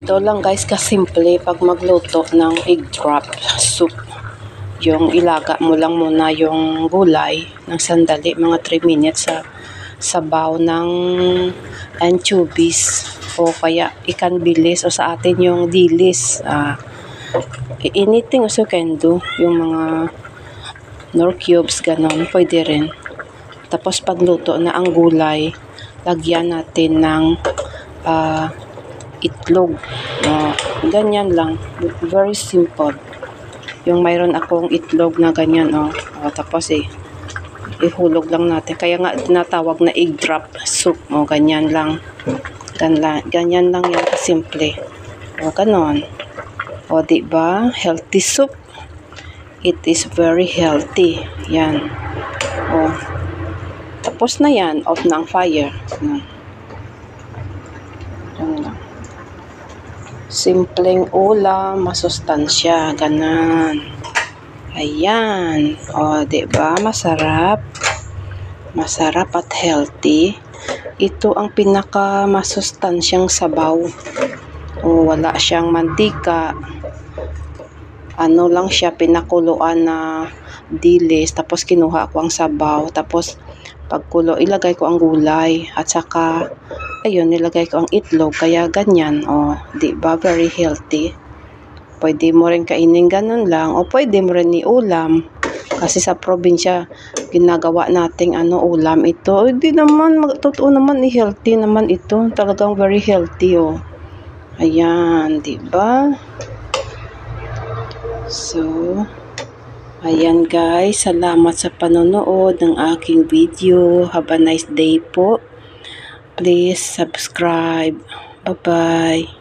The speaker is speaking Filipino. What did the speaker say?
Ito lang guys kasimple pag magluto ng egg drop soup. Yung ilaga mo lang muna yung gulay ng sandali, mga 3 minutes sa sabaw ng anchovies o kaya ikan bilis o sa atin yung dilis. Anything also can do. Yung mga nor cubes, ganon, pwede rin. Tapos pagluto na ang gulay, lagyan natin ng itlog. Ganyan lang. Very simple. Yung mayroon akong itlog na ganyan. Tapos ihulog lang natin. Kaya nga tinatawag na egg drop soup. Ganyan lang. Ganyan lang yan kasimple. Ganon. Diba? Healthy soup. It is very healthy. Yan. Tapos na yan. Off na ang fire. Yan lang. Simpleng ulam, masustansya, ganan. Ayan. Diba? Masarap. Masarap at healthy. Ito ang pinaka masustansyang sabaw. Wala siyang mantika. Ano lang siya, pinakuluan na dilis. Tapos kinuha ko ang sabaw. Tapos pagkulo, ilagay ko ang gulay. At saka ayun, nilagay ko ang itlog, kaya ganyan, diba, very healthy. Pwede mo rin kainin ganun lang, o pwede mo rin i-ulam. Kasi sa probinsya, ginagawa nating ulam ito. Hindi naman, totoo naman, healthy naman ito. Talagang very healthy, Ayan, diba? So, ayan guys, salamat sa panonood ng aking video. Have a nice day po. Please subscribe. Bye-bye.